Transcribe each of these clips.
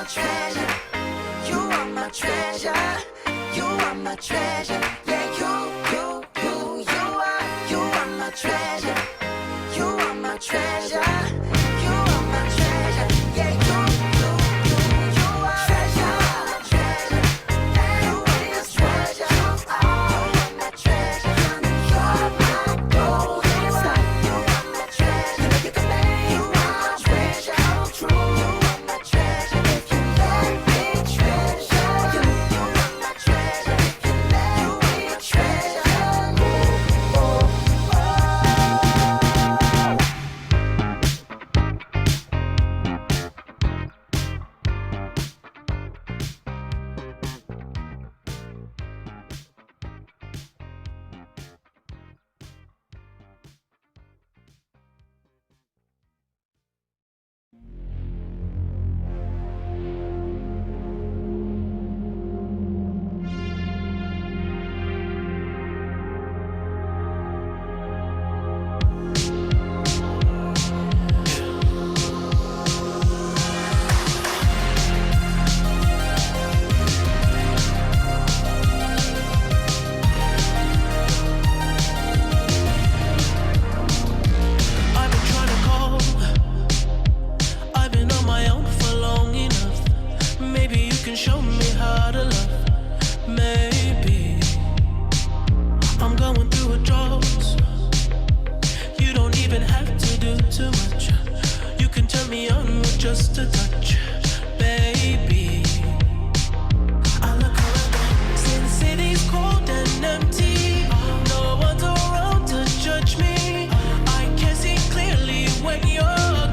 treasure. You are my treasure. You are my treasure. Yeah, you are my treasure. You are my treasure. You are my treasure. Yeah, you are treasure. Treasure. You are my treasure. You are my treasure. You are my golden star. You are my treasure. You can make my treasure come true. You are my treasure. If you let me treasure you, you are my treasure. If you let me treasure you, oh, I've been trying to call. I've been on my own for long enough. Maybe you can show me how to love. Maybe I'm going through a drought. You don't even have to do too much. You can turn me on with just a touch, baby. I look around since city's cold and empty. No one's around to judge me. I can see clearly when you're gone.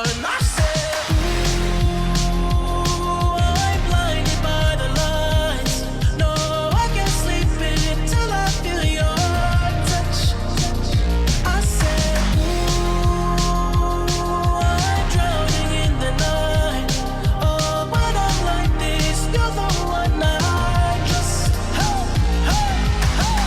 And I said, ooh, I'm blinded by the lights. No, I can't sleep until I feel your touch. I said, ooh, I'm drowning in the night. Oh, when I'm like this, you're the one I just, hey, hey, hey.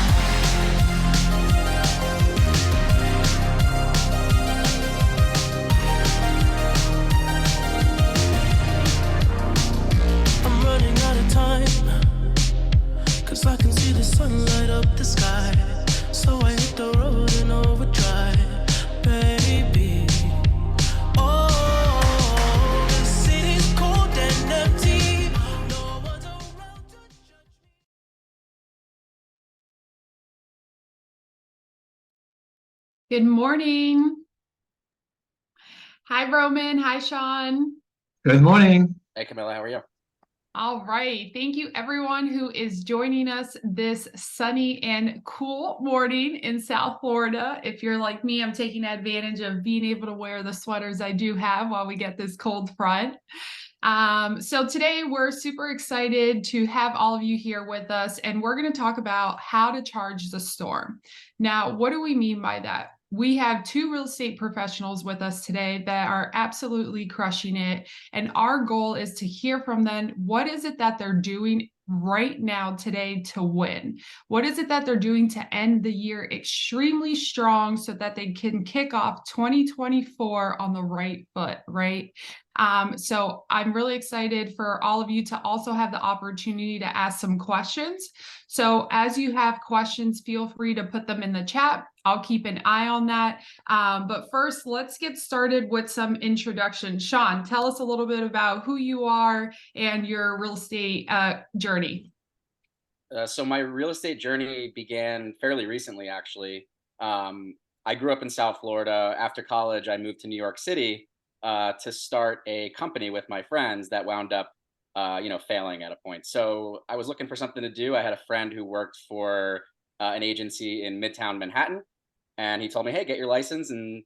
I'm running out of time, 'cause I can see the sun light up the sky. So I hit the road in overdrive, baby. Oh, the city's cold and empty. No one's around to judge me. Good morning. Hi, Roman. Hi, Sean. Good morning. Hey, Camilla, how are you? All right. Thank you, everyone who is joining us this sunny and cool morning in South Florida. If you're like me, I'm taking advantage of being able to wear the sweaters I do have while we get this cold front. So today we're super excited to have all of you here with us, and we're going to talk about how to charge the storm. Now, what do we mean by that? We have two real estate professionals with us today that are absolutely crushing it. And our goal is to hear from them. What is it that they're doing right now today to win? What is it that they're doing to end the year extremely strong so that they can kick off 2024 on the right foot, right? So I'm really excited for all of you to also have the opportunity to ask some questions. So as you have questions, feel free to put them in the chat. I'll keep an eye on that. But first, let's get started with some introduction. Sean, tell us a little bit about who you are and your real estate journey. So my real estate journey began fairly recently, actually. I grew up in South Florida. After college, I moved to New York City to start a company with my friends that wound up, failing at a point. So I was looking for something to do. I had a friend who worked for an agency in Midtown Manhattan, and he told me, "Hey, get your license and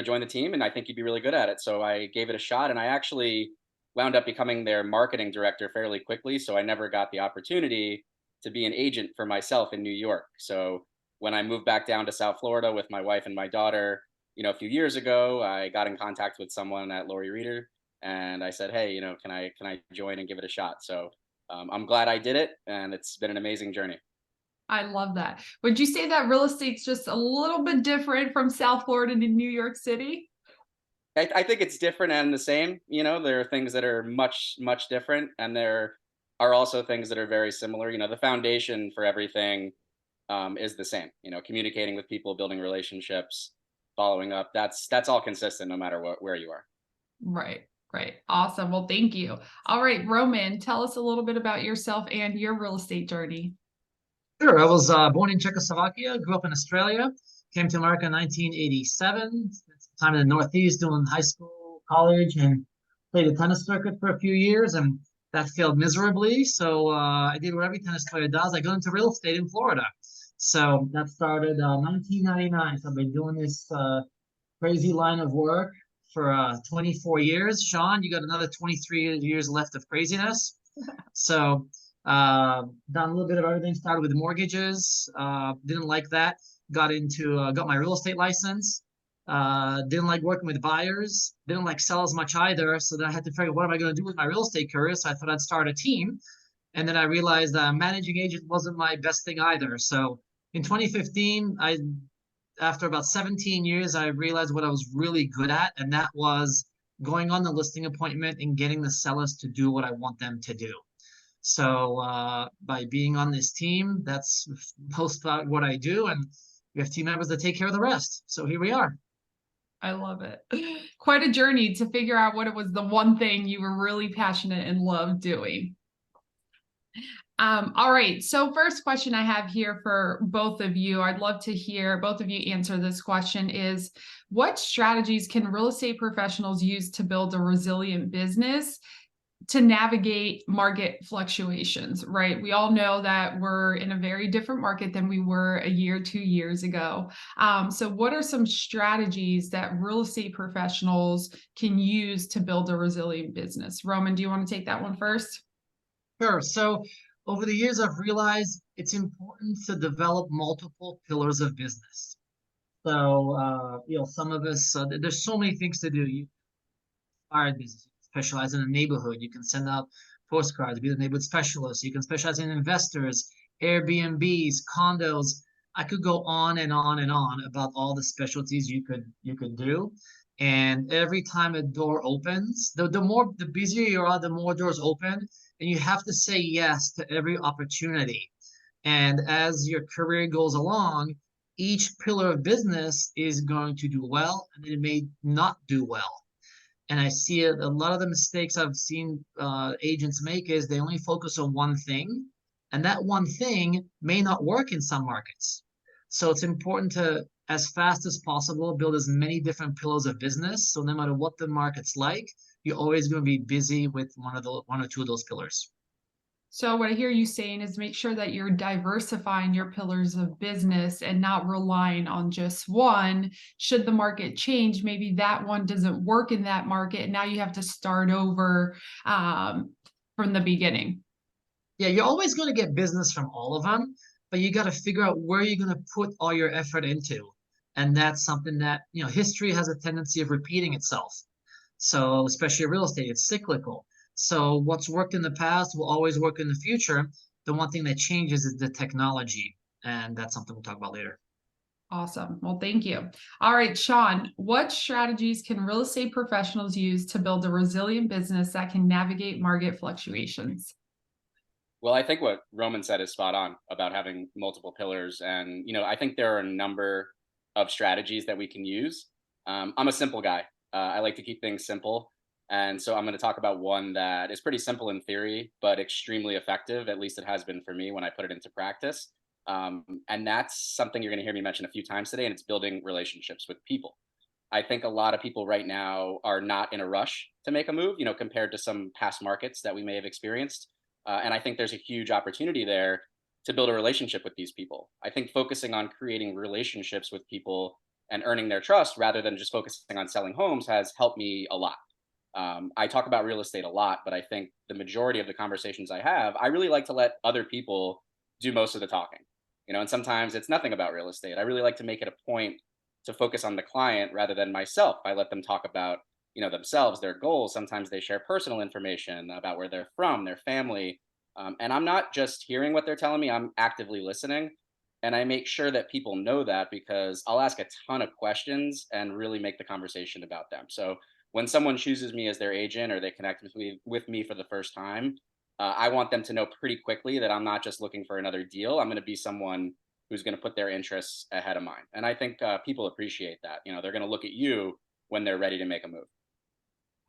join the team, and I think you'd be really good at it." So I gave it a shot, and I actually wound up becoming their marketing director fairly quickly. So I never got the opportunity to be an agent for myself in New York. So when I moved back down to South Florida with my wife and my daughter, a few years ago, I got in contact with someone at Lori Reader, and I said, "Hey, can I join and give it a shot?" So I'm glad I did it, and it's been an amazing journey. I love that. Would you say that real estate's just a little bit different from South Florida to New York City? I think it's different and the same. There are things that are much, much different, and there are also things that are very similar. The foundation for everything is the same. Communicating with people, building relationships, following up. That's all consistent, no matter where you are. Right, right. Awesome. Well, thank you. All right, Roman, tell us a little bit about yourself and your real estate journey. Sure. I was born in Czechoslovakia, grew up in Australia, came to America in 1987, spent some time in the Northeast doing high school, college, and played a tennis circuit for a few years, and that failed miserably. So I did what every tennis player does. I got into real estate in Florida. So that started 1999. So I've been doing this crazy line of work for 24 years. Sean, you got another 23 years left of craziness. So done a little bit of everything. Started with mortgages. Didn't like that. Got my real estate license. Didn't like working with buyers. Didn't like sell as much either. So then I had to figure, what am I going to do with my real estate career? So I thought I'd start a team. And then I realized managing agent wasn't my best thing either. So in 2015, after about 17 years, I realized what I was really good at, and that was going on the listing appointment and getting the sellers to do what I want them to do. So by being on this team, that's most about what I do, and we have team members that take care of the rest. So here we are. I love it. Quite a journey to figure out what it was the one thing you were really passionate and loved doing. All right. So first question I have here for both of you, I'd love to hear both of you answer this question is, what strategies can real estate professionals use to build a resilient business to navigate market fluctuations, right? We all know that we're in a very different market than we were a year, 2 years ago. So what are some strategies that real estate professionals can use to build a resilient business? Roman, do you want to take that one first? Sure. So over the years, I've realized it's important to develop multiple pillars of business. So, some of us, there's so many things to do. You are business, specialize in a neighborhood. You can send out postcards, be the neighborhood specialist. You can specialize in investors, Airbnbs, condos. I could go on and on and on about all the specialties you could do. And every time a door opens, the busier you are, the more doors open, and you have to say yes to every opportunity. And as your career goes along, each pillar of business is going to do well, and it may not do well. And I see it, a lot of the mistakes I've seen agents make is they only focus on one thing, and that one thing may not work in some markets. So it's important to, as fast as possible, build as many different pillars of business. So no matter what the market's like, you're always going to be busy with one or two of those pillars. So what I hear you saying is make sure that you're diversifying your pillars of business and not relying on just one. Should the market change, maybe that one doesn't work in that market, and now you have to start over from the beginning. Yeah, you're always going to get business from all of them, but you got to figure out where you're going to put all your effort into. And that's something that, history has a tendency of repeating itself. So, especially real estate, it's cyclical. So, what's worked in the past will always work in the future. The one thing that changes is the technology. And that's something we'll talk about later. Awesome. Well, thank you. All right, Sean, what strategies can real estate professionals use to build a resilient business that can navigate market fluctuations? Well, I think what Roman said is spot on about having multiple pillars. And, I think there are a number of strategies that we can use. I'm a simple guy. I like to keep things simple. And so I'm going to talk about one that is pretty simple in theory, but extremely effective. At least it has been for me when I put it into practice. And that's something you're going to hear me mention a few times today, and it's building relationships with people. I think a lot of people right now are not in a rush to make a move, compared to some past markets that we may have experienced. And I think there's a huge opportunity there to build a relationship with these people. I think focusing on creating relationships with people and earning their trust rather than just focusing on selling homes has helped me a lot. I talk about real estate a lot, but I think the majority of the conversations I have, I really like to let other people do most of the talking. And sometimes it's nothing about real estate. I really like to make it a point to focus on the client rather than myself. I let them talk about themselves, their goals. Sometimes they share personal information about where they're from, their family, and I'm not just hearing what they're telling me. I'm actively listening, and I make sure that people know that because I'll ask a ton of questions and really make the conversation about them. So when someone chooses me as their agent or they connect with me for the first time, I want them to know pretty quickly that I'm not just looking for another deal. I'm going to be someone who's going to put their interests ahead of mine. And I think people appreciate that. They're going to look at you when they're ready to make a move.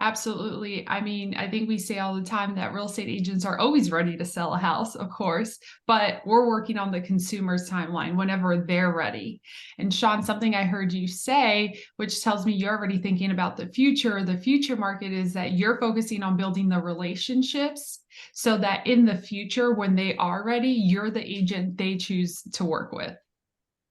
Absolutely. I mean, I think we say all the time that real estate agents are always ready to sell a house, of course, but we're working on the consumer's timeline whenever they're ready. And Sean, something I heard you say, which tells me you're already thinking about the future. The future market is that you're focusing on building the relationships so that in the future, when they are ready, you're the agent they choose to work with.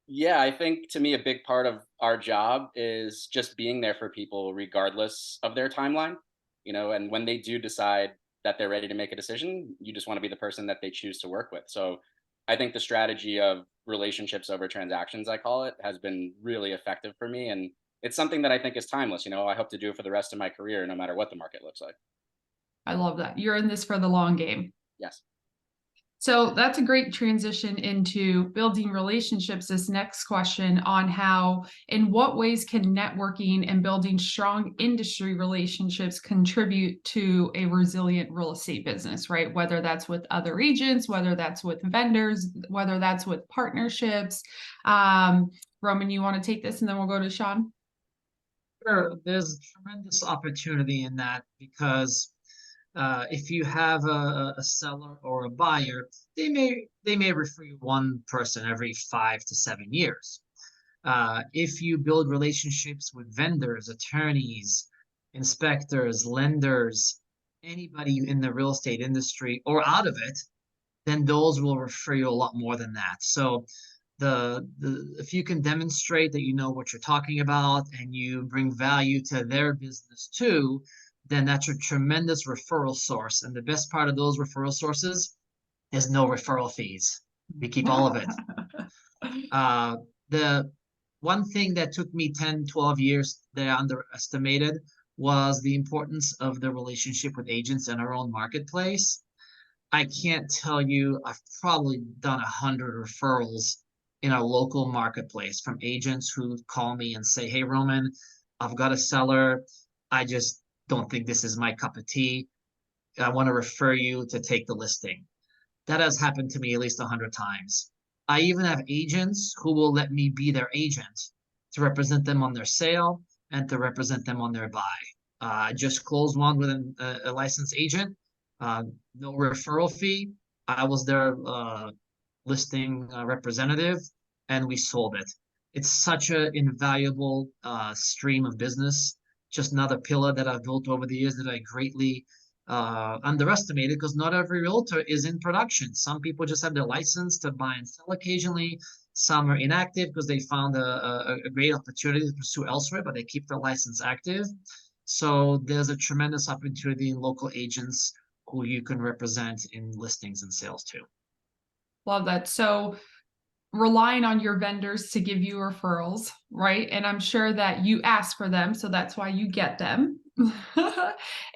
Yeah, I think to me, a big part of our job is just being there for people regardless of their timeline, and when they do decide that they're ready to make a decision, you just want to be the person that they choose to work with. So I think the strategy of relationships over transactions, I call it, has been really effective for me. And it's something that I think is timeless. I hope to do it for the rest of my career, no matter what the market looks like. I love that. You're in this for the long game. Yes. So that's a great transition into building relationships. This next question on how, in what ways can networking and building strong industry relationships contribute to a resilient real estate business, right? Whether that's with other agents, whether that's with vendors, whether that's with partnerships. Roman, you want to take this and then we'll go to Sean? Sure, there's tremendous opportunity in that because if you have a seller or a buyer, they may refer you one person every 5 to 7 years. If you build relationships with vendors, attorneys, inspectors, lenders, anybody in the real estate industry or out of it, then those will refer you a lot more than that. So the if you can demonstrate that you know what you're talking about and you bring value to their business too, then that's a tremendous referral source. And the best part of those referral sources is no referral fees. We keep all of it. The one thing that took me 10, 12 years that I underestimated was the importance of the relationship with agents in our own marketplace. I can't tell you, I've probably done 100 referrals in our local marketplace from agents who call me and say, "Hey, Roman, I've got a seller. I just don't think this is my cup of tea. I want to refer you to take the listing." That has happened to me at least 100 times. I even have agents who will let me be their agent to represent them on their sale and to represent them on their buy. I just closed one with a licensed agent, no referral fee. I was their listing representative, and we sold it. It's such an invaluable stream of business. Just another pillar that I've built over the years that I greatly underestimated because not every realtor is in production. Some people just have their license to buy and sell occasionally. Some are inactive because they found a great opportunity to pursue elsewhere, but they keep their license active. So there's a tremendous opportunity in local agents who you can represent in listings and sales too. Love that. So relying on your vendors to give you referrals, right? And I'm sure that you ask for them, so that's why you get them.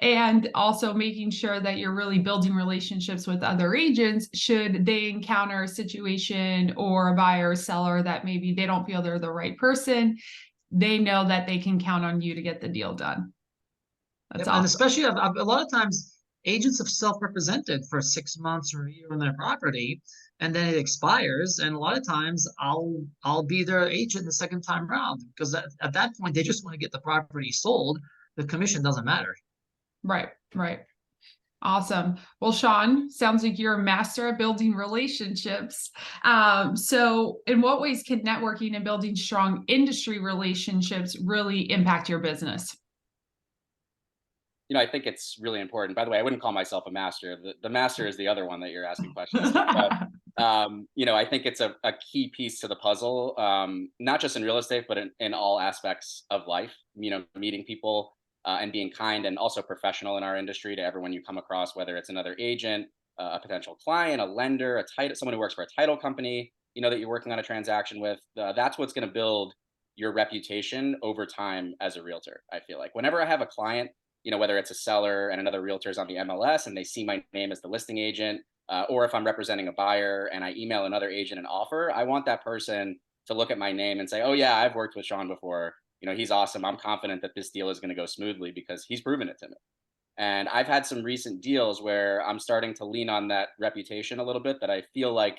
And also making sure that you're really building relationships with other agents should they encounter a situation or a buyer or seller that maybe they don't feel they're the right person, they know that they can count on you to get the deal done. That's Yep. And awesome. especially a lot of times agents have self-represented for 6 months or a year on their property, and then it expires. And a lot of times I'll be their agent the second time around because at that point they just want to get the property sold. The commission doesn't matter. Right, right. Awesome. Well, Sean, sounds like you're a master at building relationships. So in what ways can networking and building strong industry relationships really impact your business? I think it's really important. By the way, I wouldn't call myself a master. The master is the other one that you're asking questions to. But I think it's a key piece to the puzzle, not just in real estate, but in all aspects of life. Meeting people and being kind and also professional in our industry to everyone you come across, whether it's another agent, a potential client, a lender, someone who works for a title company, that you're working on a transaction with. That's what's going to build your reputation over time as a realtor. I feel like whenever I have a client, whether it's a seller and another realtor is on the MLS and they see my name as the listing agent, or if I'm representing a buyer and I email another agent an offer, I want that person to look at my name and say, "Oh yeah, I've worked with Sean before. he's awesome. I'm confident that this deal is going to go smoothly because he's proven it to me. And I've had some recent deals where I'm starting to lean on that reputation a little bit that I feel like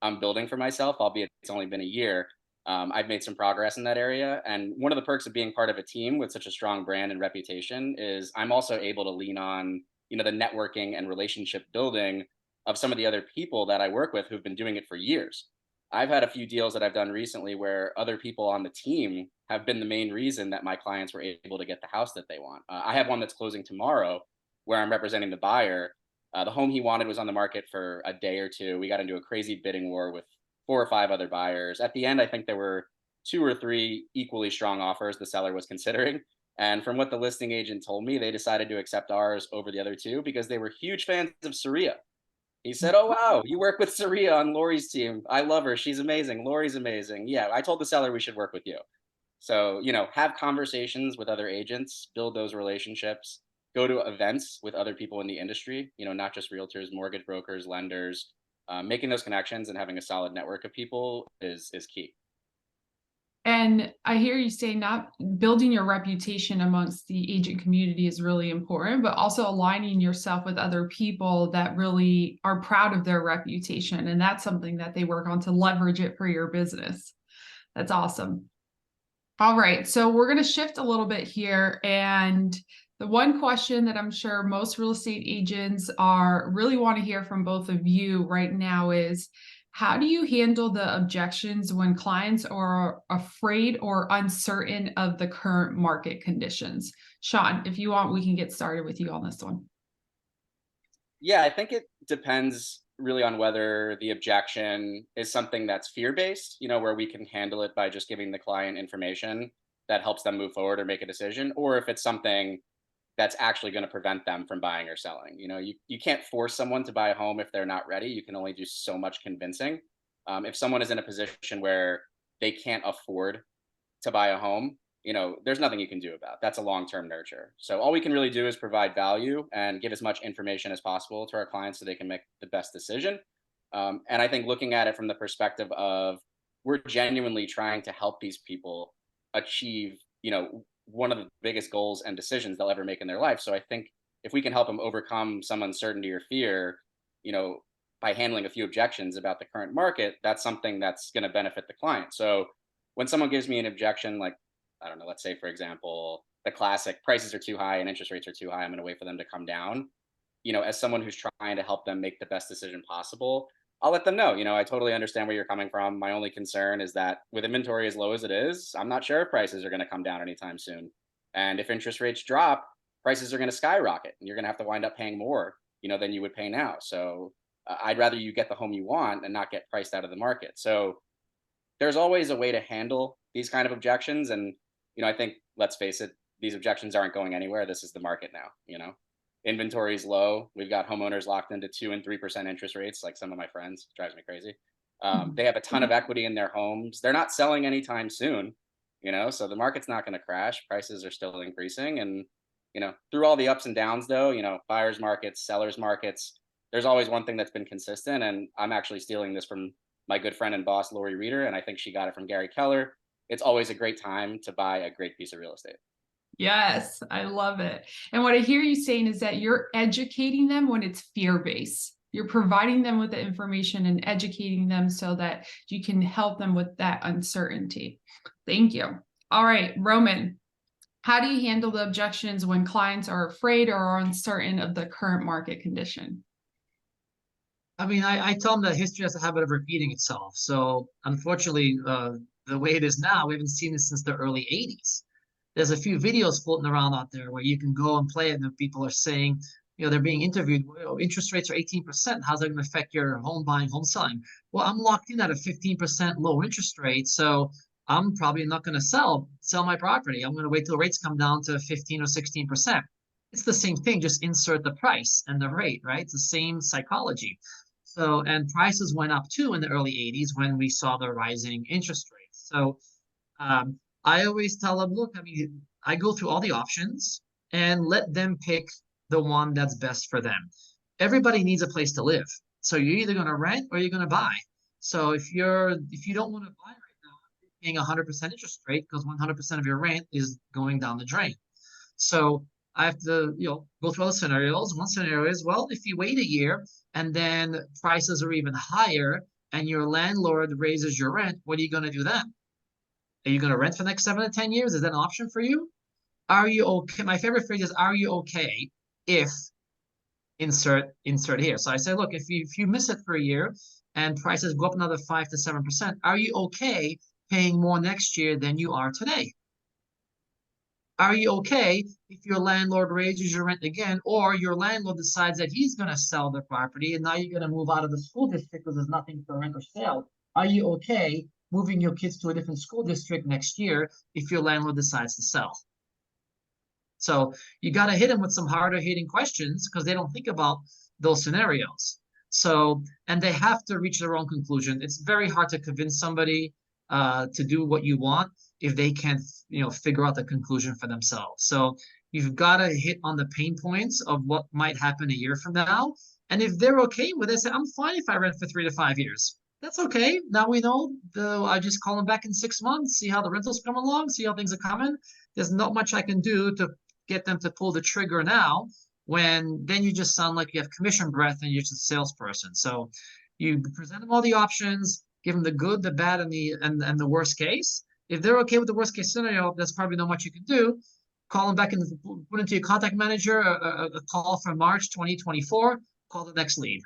I'm building for myself, albeit it's only been a year. I've made some progress in that area. And one of the perks of being part of a team with such a strong brand and reputation is I'm also able to lean on, the networking and relationship building of some of the other people that I work with who've been doing it for years. I've had a few deals that I've done recently where other people on the team have been the main reason that my clients were able to get the house that they want. I have one that's closing tomorrow where I'm representing the buyer. The home he wanted was on the market for a day or two. We got into a crazy bidding war with 4 or 5 other buyers. At the end, I think there were 2 or 3 equally strong offers the seller was considering. And from what the listing agent told me, they decided to accept ours over the other two because they were huge fans of Saria. He said, "Oh wow, you work with Saria on Lori's team. I love her. She's amazing. Lori's amazing. Yeah, I told the seller we should work with you." So, have conversations with other agents, build those relationships, go to events with other people in the industry, not just realtors, mortgage brokers, lenders. Making those connections and having a solid network of people is key. And I hear you say not building your reputation amongst the agent community is really important, but also aligning yourself with other people that really are proud of their reputation. And that's something that they work on to leverage it for your business. That's awesome. All right, so we're going to shift a little bit here. And the one question that I'm sure most real estate agents are really want to hear from both of you right now is, how do you handle the objections when clients are afraid or uncertain of the current market conditions? Sean, if you want, we can get started with you on this one. Yeah, I think it depends really on whether the objection is something that's fear-based, where we can handle it by just giving the client information that helps them move forward or make a decision, or if it's something that's actually going to prevent them from buying or selling. You can't force someone to buy a home if they're not ready. You can only do so much convincing. If someone is in a position where they can't afford to buy a home, there's nothing you can do about. That's a long-term nurture. So all we can really do is provide value and give as much information as possible to our clients so they can make the best decision. And I think looking at it from the perspective of we're genuinely trying to help these people achieve, one of the biggest goals and decisions they'll ever make in their life. So I think if we can help them overcome some uncertainty or fear, by handling a few objections about the current market, that's something that's going to benefit the client. So when someone gives me an objection, like, I don't know, let's say, for example, the classic prices are too high and interest rates are too high, I'm going to wait for them to come down. As someone who's trying to help them make the best decision possible, I'll let them know, I totally understand where you're coming from. My only concern is that with inventory as low as it is, I'm not sure if prices are going to come down anytime soon. And if interest rates drop, prices are going to skyrocket and you're going to have to wind up paying more, than you would pay now. So I'd rather you get the home you want and not get priced out of the market. So there's always a way to handle these kind of objections. And, I think, let's face it, these objections aren't going anywhere. This is the market now. Inventory is low. We've got homeowners locked into 2 and 3% interest rates, like some of my friends. Drives me crazy. They have a ton of equity in their homes. They're not selling anytime soon, so the market's not going to crash. Prices are still increasing. And, through all the ups and downs, though, buyers markets, sellers markets, there's always one thing that's been consistent. And I'm actually stealing this from my good friend and boss, Lori Reeder, and I think she got it from Gary Keller. It's always a great time to buy a great piece of real estate. Yes, I love it. And what I hear you saying is that you're educating them when it's fear-based. You're providing them with the information and educating them so that you can help them with that uncertainty. Thank you. All right, Roman, how do you handle the objections when clients are afraid or are uncertain of the current market condition? I mean, I tell them that history has a habit of repeating itself. So unfortunately, the way it is now, we haven't seen this since the early 80s. There's a few videos floating around out there where you can go and play it, and the people are saying, they're being interviewed. Interest rates are 18%. How's that going to affect your home buying, home selling? Well, I'm locked in at a 15% low interest rate, so I'm probably not going to sell my property. I'm going to wait till rates come down to 15 or 16%. It's the same thing, just insert the price and the rate, right? It's the same psychology. So, and prices went up too in the early 80s when we saw the rising interest rates. So, I always tell them, look, I mean, I go through all the options and let them pick the one that's best for them. Everybody needs a place to live. So you're either going to rent or you're going to buy. So if you don't want to buy right now, paying 100% interest rate because 100% of your rent is going down the drain. So I have to, go through all the scenarios. One scenario is, well, if you wait a year and then prices are even higher and your landlord raises your rent, what are you going to do then? Are you going to rent for the next 7 to 10 years? Is that an option for you? Are you okay? My favorite phrase is, are you okay if insert here. So I say, look, if you miss it for a year and prices go up another 5 to 7%, are you okay paying more next year than you are today? Are you okay if your landlord raises your rent again, or your landlord decides that he's going to sell the property and now you're going to move out of the school district because there's nothing for rent or sale? Are you okay moving your kids to a different school district next year if your landlord decides to sell? So you got to hit them with some harder hitting questions because they don't think about those scenarios. So, and they have to reach their own conclusion. It's very hard to convince somebody to do what you want if they can't, figure out the conclusion for themselves. So you've got to hit on the pain points of what might happen a year from now. And if they're okay with it, say, I'm fine if I rent for 3 to 5 years. That's okay. Now we know. I just call them back in 6 months, see how the rentals come along, see how things are coming. There's not much I can do to get them to pull the trigger now, when then you just sound like you have commission breath and you're just a salesperson. So you present them all the options, give them the good, the bad, and the worst case. If they're okay with the worst case scenario, there's probably not much you can do. Call them back and put into your contact manager a call for March 2024. Call the next lead.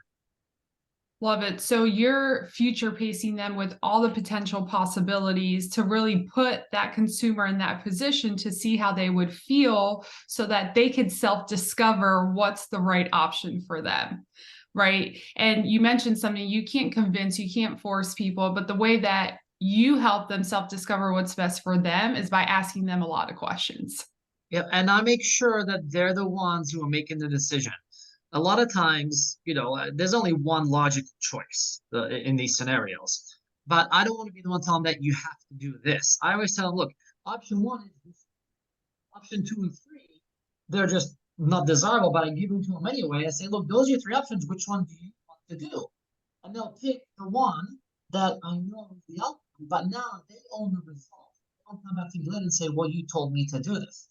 Love it. So you're future pacing them with all the potential possibilities to really put that consumer in that position to see how they would feel so that they could self-discover what's the right option for them. Right. And you mentioned something, you can't convince, you can't force people, but the way that you help them self-discover what's best for them is by asking them a lot of questions. Yeah, and I make sure that they're the ones who are making the decision. A lot of times, there's only one logical choice in these scenarios. But I don't want to be the one telling them that you have to do this. I always tell them, look, option one is this. Option two and three, they're just not desirable, but I give them to them anyway. I say, look, those are your three options. Which one do you want to do? And they'll pick the one that I know is the outcome, but now they own the result. They don't come back to me later and say, well, you told me to do this.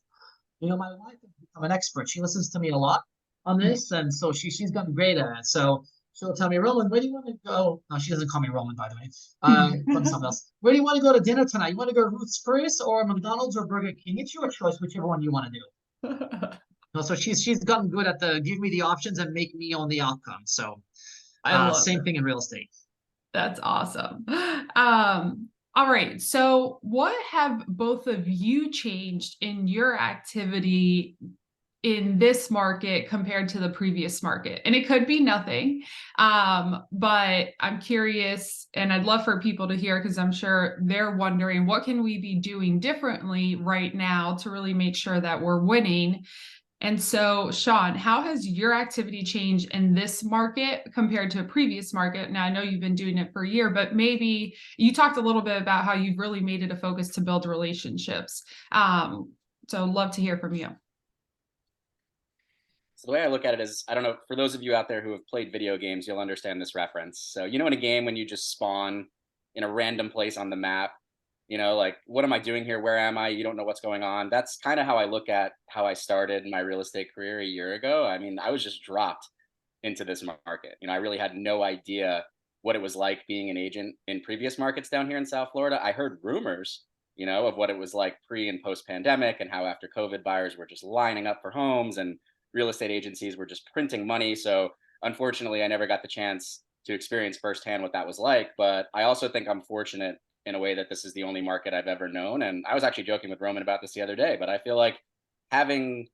My wife has become an expert. She listens to me a lot on this, and so she's gotten great at it. So she'll tell me, Roman, where do you want to go? No, she doesn't call me Roman, by the way. From something else. Where do you want to go to dinner tonight? You want to go to Ruth's Chris or McDonald's or Burger King? It's your choice, whichever one you want to do. So she's gotten good at the give me the options and make me own the outcome. So I love same it. thing in real estate. That's awesome. All right. So what have both of you changed in your activity in this market compared to the previous market? And it could be nothing, but I'm curious and I'd love for people to hear, because I'm sure they're wondering, what can we be doing differently right now to really make sure that we're winning? And so, Sean, how has your activity changed in this market compared to a previous market? Now, I know you've been doing it for a year, but maybe you talked a little bit about how you've really made it a focus to build relationships. So love to hear from you. So the way I look at it is, I don't know, for those of you out there who have played video games, you'll understand this reference. So, in a game when you just spawn in a random place on the map, like, what am I doing here? Where am I? You don't know what's going on. That's kind of how I look at how I started my real estate career a year ago. I mean, I was just dropped into this market. I really had no idea what it was like being an agent in previous markets down here in South Florida. I heard rumors, of what it was like pre and post pandemic, and how after COVID buyers were just lining up for homes and real estate agencies were just printing money. So unfortunately, I never got the chance to experience firsthand what that was like. But I also think I'm fortunate in a way that this is the only market I've ever known. And I was actually joking with Roman about this the other day, but I feel like having,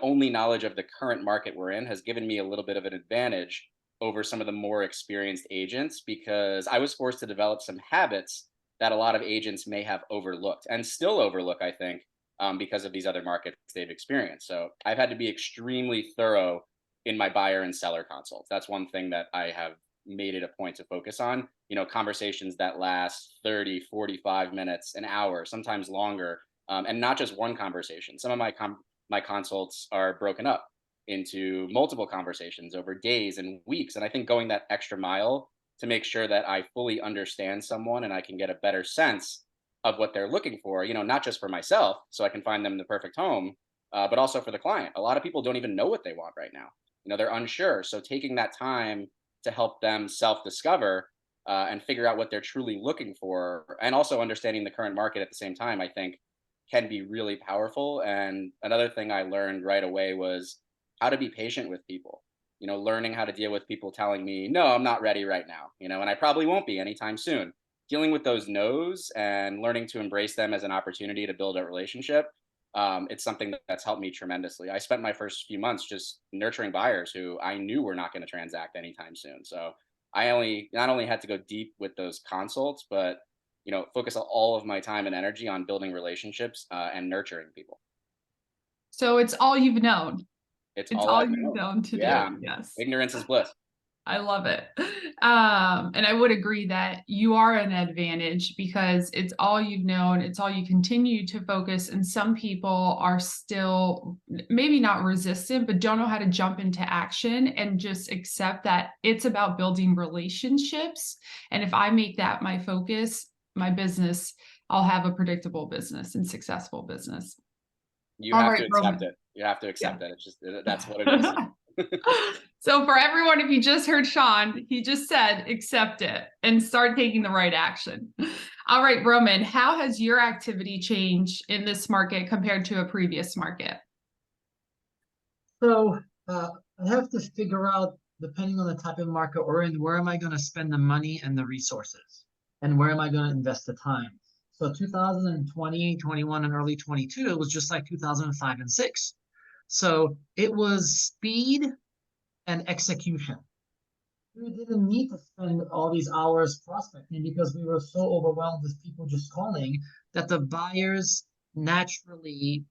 only knowledge of the current market we're in has given me a little bit of an advantage over some of the more experienced agents, because I was forced to develop some habits that a lot of agents may have overlooked and still overlook, I think, because of these other markets they've experienced. So I've had to be extremely thorough in my buyer and seller consults. That's one thing that I have made it a point to focus on. Conversations that last 30, 45 minutes, an hour, sometimes longer, and not just one conversation. Some of my consults are broken up into multiple conversations over days and weeks. And I think going that extra mile to make sure that I fully understand someone and I can get a better sense of what they're looking for, not just for myself, so I can find them the perfect home, but also for the client. A lot of people don't even know what they want right now. They're unsure. So taking that time to help them self discover and figure out what they're truly looking for, and also understanding the current market at the same time, I think can be really powerful. And another thing I learned right away was how to be patient with people. Learning how to deal with people telling me, no, I'm not ready right now, and I probably won't be anytime soon. Dealing with those no's and learning to embrace them as an opportunity to build a relationship, it's something that's helped me tremendously. I spent my first few months just nurturing buyers who I knew were not going to transact anytime soon. So I not only had to go deep with those consults, but focus all of my time and energy on building relationships and nurturing people. So it's all you've known. It's It's all all I've you've known. known to Yeah, do. Yes. ignorance is bliss. I love it. And I would agree that you are an advantage because it's all you've known, it's all you continue to focus. And some people are still maybe not resistant, but don't know how to jump into action and just accept that it's about building relationships. And if I make that my focus, my business, I'll have a predictable business and successful business. You All have right, to accept Roman. it. You have to Yeah. accept it. It's just that's what it is. So for everyone, if you just heard Sean, he just said, accept it and start taking the right action. All right, Roman, how has your activity changed in this market compared to a previous market? So I have to figure out, depending on the type of market we're in, where am I going to spend the money and the resources, and where am I going to invest the time? So 2020, 21, and early 22, it was just like 2005 and 6. So it was speed and execution. We didn't need to spend all these hours prospecting because we were so overwhelmed with people just calling that the buyers naturally,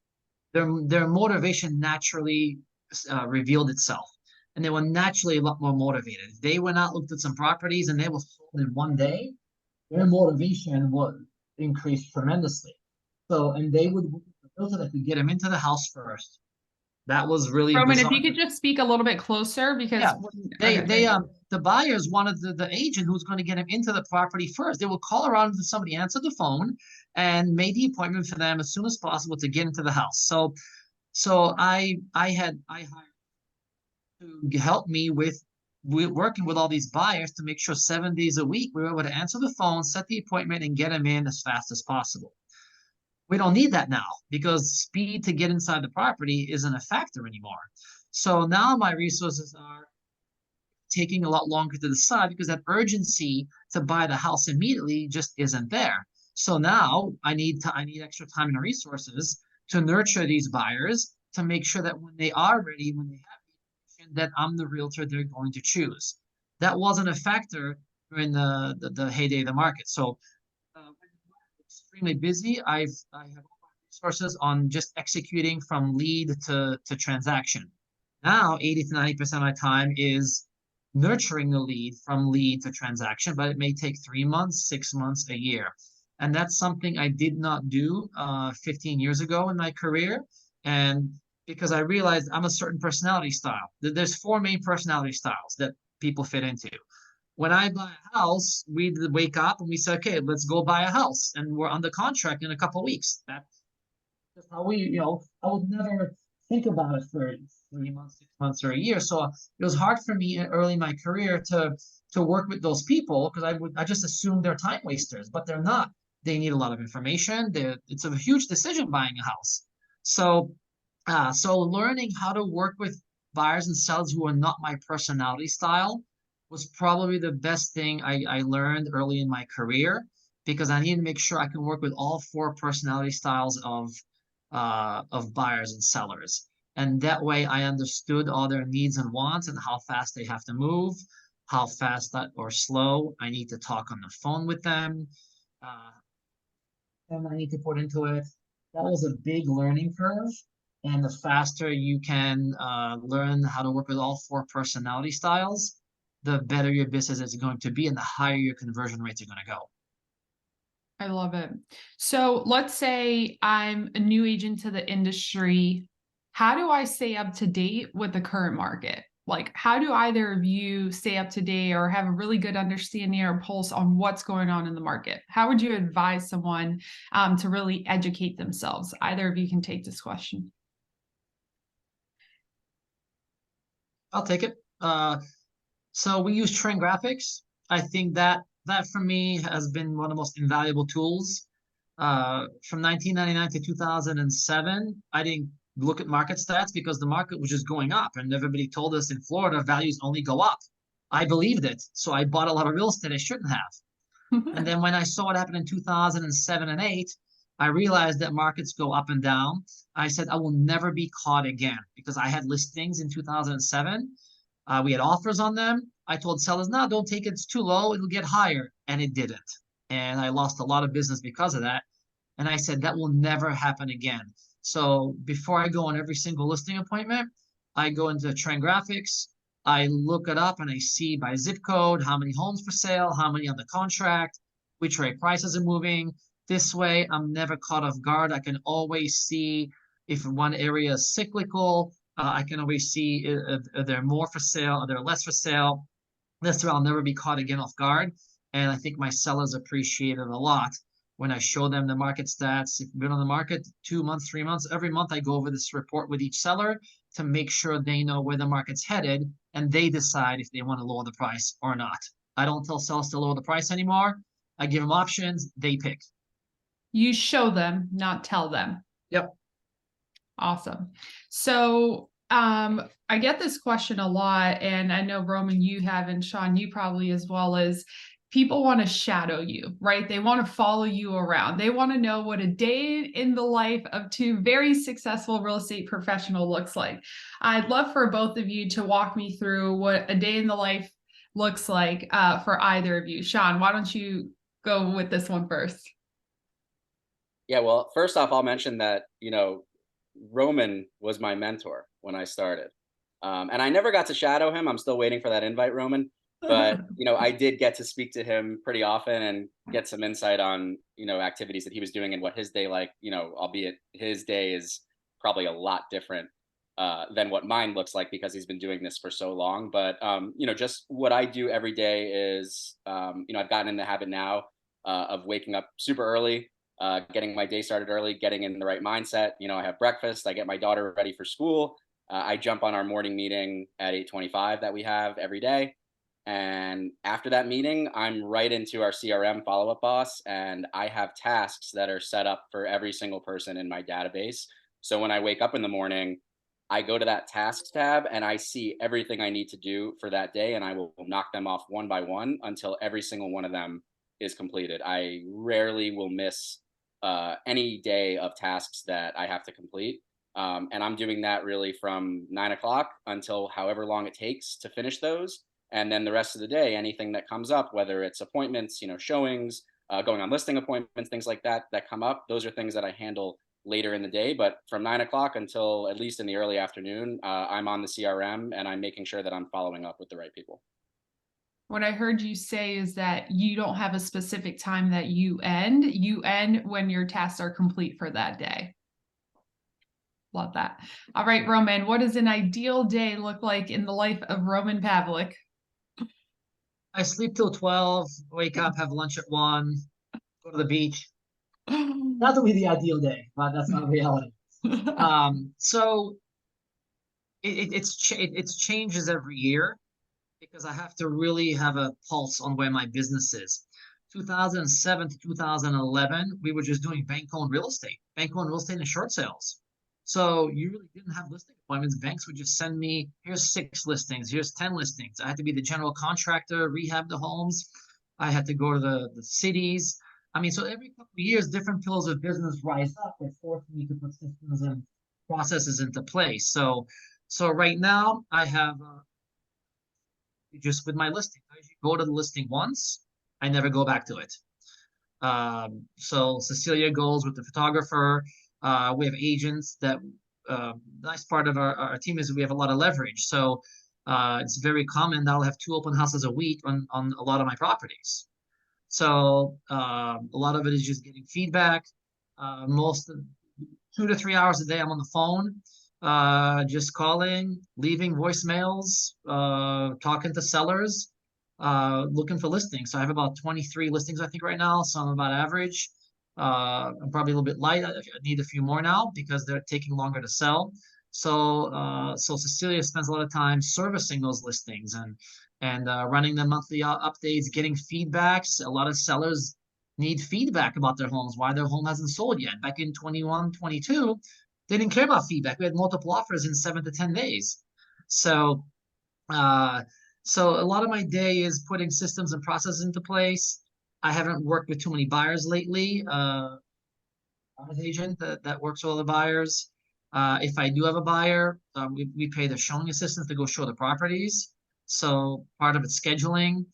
their motivation naturally revealed itself, and they were naturally a lot more motivated. If they went out, looked at some properties, and they were sold in one day, their motivation would increase tremendously. So, and they would work with the filter that could get them into the house first. That was really Roman, if bizarre. you could just speak a little bit closer because Yeah, okay. the buyers wanted the agent who was going to get him into the property first. They would call around until somebody answered the phone and made the appointment for them as soon as possible to get into the house. So I hired to help me with working with all these buyers to make sure 7 days a week we were able to answer the phone, set the appointment, and get them in as fast as possible. We don't need that now because speed to get inside the property isn't a factor anymore. So now my resources are taking a lot longer to decide because that urgency to buy the house immediately just isn't there. So now I need extra time and resources to nurture these buyers to make sure that when they are ready, when they have that I'm the realtor they're going to choose. That wasn't a factor during the heyday of the market. So extremely busy. I have resources on just executing from lead to transaction. Now 80 to 90% of my time is nurturing the lead from lead to transaction, but it may take 3 months, 6 months, a year. And that's something I did not do 15 years ago in my career. And because I realized I'm a certain personality style. There's 4 main personality styles that people fit into. When I buy a house, we wake up and we say, okay, let's go buy a house. And we're under contract in a couple of weeks. That's just how I would never think about it for 3 months, 6 months, or a year. So it was hard for me early in my career to work with those people because I just assumed they're time wasters, but they're not. They need a lot of information. It's a huge decision buying a house. So learning how to work with buyers and sellers who are not my personality style was probably the best thing I learned early in my career because I needed to make sure I can work with all 4 personality styles of buyers and sellers. And that way I understood all their needs and wants and how fast they have to move, how fast or slow I need to talk on the phone with them, and I need to put into it. That was a big learning curve. And the faster you can learn how to work with all 4 personality styles, the better your business is going to be and the higher your conversion rates are going to go. I love it. So let's say I'm a new agent to the industry. How do I stay up to date with the current market? Like, how do either of you stay up to date or have a really good understanding or pulse on what's going on in the market? How would you advise someone to really educate themselves? Either of you can take this question. I'll take it. So we use Trend Graphics. I think that for me has been one of the most invaluable tools. From 1999 to 2007, I didn't look at market stats because the market was just going up, and everybody told us in Florida values only go up. I believed it, so I bought a lot of real estate I shouldn't have. And then when I saw what happened in 2007 and 8, I realized that markets go up and down. I said I will never be caught again because I had listings in 2007. We had offers on them. I told sellers, no, don't take it. It's too low. It'll get higher. And it didn't. And I lost a lot of business because of that. And I said, that will never happen again. So before I go on every single listing appointment, I go into Trend Graphics. I look it up and I see by zip code how many homes for sale, how many on the contract, which way prices are moving. This way, I'm never caught off guard. I can always see if one area is cyclical. I can always see are there more for sale, are there less for sale. This way, I'll never be caught again off guard. And I think my sellers appreciate it a lot when I show them the market stats. If you've been on the market 2 months, 3 months, every month I go over this report with each seller to make sure they know where the market's headed and they decide if they want to lower the price or not. I don't tell sellers to lower the price anymore. I give them options, they pick. You show them, not tell them. Yep. Awesome. So I get this question a lot, and I know Roman, you have, and Sean, you probably as well, as people want to shadow you, right? They want to follow you around. They want to know what a day in the life of two very successful real estate professional looks like. I'd love for both of you to walk me through what a day in the life looks like for either of you. Sean, why don't you go with this one first? Yeah, well, first off, I'll mention that, Roman was my mentor when I started. And I never got to shadow him. I'm still waiting for that invite, Roman. But, I did get to speak to him pretty often and get some insight on, activities that he was doing and what his day like, albeit his day is probably a lot different than what mine looks like because he's been doing this for so long. But, just what I do every day is, I've gotten in the habit now of waking up super early, getting my day started early, getting in the right mindset. I have breakfast, I get my daughter ready for school. I jump on our morning meeting at 8:25 that we have every day. And after that meeting, I'm right into our CRM follow-up boss, and I have tasks that are set up for every single person in my database. So when I wake up in the morning, I go to that tasks tab and I see everything I need to do for that day, and I will knock them off one by one until every single one of them is completed. I rarely will miss any day of tasks that I have to complete. And I'm doing that really from 9 o'clock until however long it takes to finish those. And then the rest of the day, anything that comes up, whether it's appointments, showings, going on listing appointments, things like that come up, those are things that I handle later in the day. But from 9 o'clock until at least in the early afternoon, I'm on the CRM and I'm making sure that I'm following up with the right people. What I heard you say is that you don't have a specific time that you end. You end when your tasks are complete for that day. Love that. All right, Roman, what does an ideal day look like in the life of Roman Pavlik? I sleep till 12, wake up, have lunch at 1, go to the beach. That would be the ideal day, but that's not reality. So it changes every year because I have to really have a pulse on where my business is. 2007 to 2011, we were just doing bank-owned real estate and short sales. So you really didn't have listing appointments. Banks would just send me, here's 6 listings, here's 10 listings. I had to be the general contractor, rehab the homes. I had to go to the cities. I mean, so every couple of years, different pillars of business rise up that force me to put systems and processes into place. So right now I have just with my listing, I usually go to the listing once, I never go back to it. So Cecilia goes with the photographer. We have agents that nice part of our team is we have a lot of leverage. So it's very common that I'll have 2 open houses a week on a lot of my properties. So a lot of it is just getting feedback. Most of 2 to 3 hours a day I'm on the phone. just calling, leaving voicemails, talking to sellers, looking for listings. So I have about 23 listings, I think, right now. So I'm about average. I'm probably a little bit light. I need a few more now because they're taking longer to sell. So Cecilia spends a lot of time servicing those listings and running the monthly updates, getting feedbacks. A lot of sellers need feedback about their homes, why their home hasn't sold yet. Back in 21, 22, they didn't care about feedback. We had multiple offers in 7 to 10 days. So, uh, so a lot of my day is putting systems and processes into place. I haven't worked with too many buyers lately. I'm an agent that works with all the buyers. If I do have a buyer, we pay the showing assistants to go show the properties. So part of it's scheduling.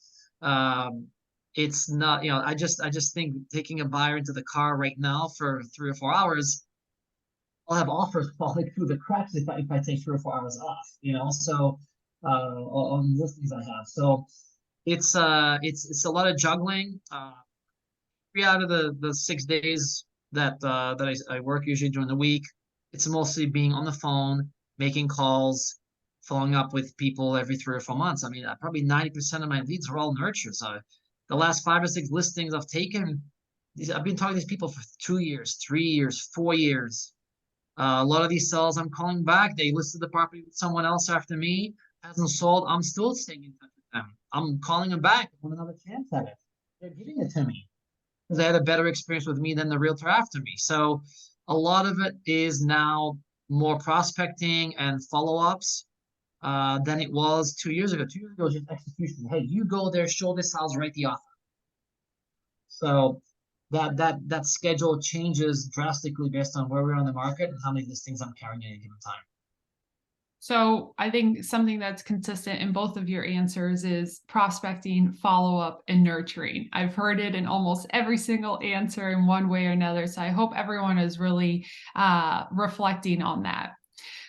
Um, it's not, I just think taking a buyer into the car right now for 3 or 4 hours, I'll have offers falling through the cracks if I take 3 or 4 hours off, so on the listings I have. So it's a lot of juggling. 3 out of the 6 days that I work usually during the week, it's mostly being on the phone, making calls, following up with people every 3 or 4 months. I mean, probably 90% of my leads are all nurtures. The last 5 or 6 listings I've taken, I've been talking to these people for 2 years, 3 years, 4 years. A lot of these sellers I'm calling back, they listed the property with someone else after me, hasn't sold. I'm still staying in touch with them. I'm calling them back. I want another chance at it. They're giving it to me because they had a better experience with me than the realtor after me. So a lot of it is now more prospecting and follow-ups than it was 2 years ago. 2 years ago was just execution. Hey, you go there, show this house, write the offer. So that schedule changes drastically based on where we're on the market and how many listings I'm carrying at any given time. So I think something that's consistent in both of your answers is prospecting, follow-up, and nurturing. I've heard it in almost every single answer in one way or another. So I hope everyone is really reflecting on that.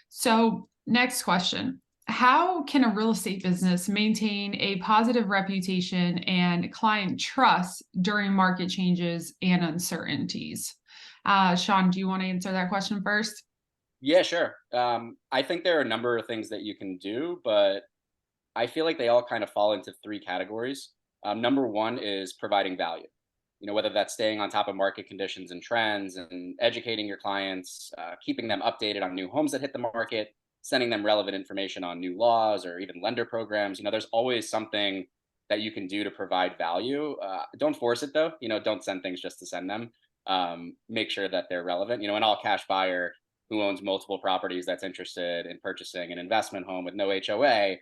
So next question. How can a real estate business maintain a positive reputation and client trust during market changes and uncertainties? Sean, do you want to answer that question first? Yeah, sure. I think there are a number of things that you can do, but I feel like they all kind of fall into three categories. Number one is providing value. Whether that's staying on top of market conditions and trends and educating your clients, keeping them updated on new homes that hit the market, sending them relevant information on new laws or even lender programs. There's always something that you can do to provide value. Don't force it though. Don't send things just to send them. Make sure that they're relevant. An all cash buyer who owns multiple properties that's interested in purchasing an investment home with no HOA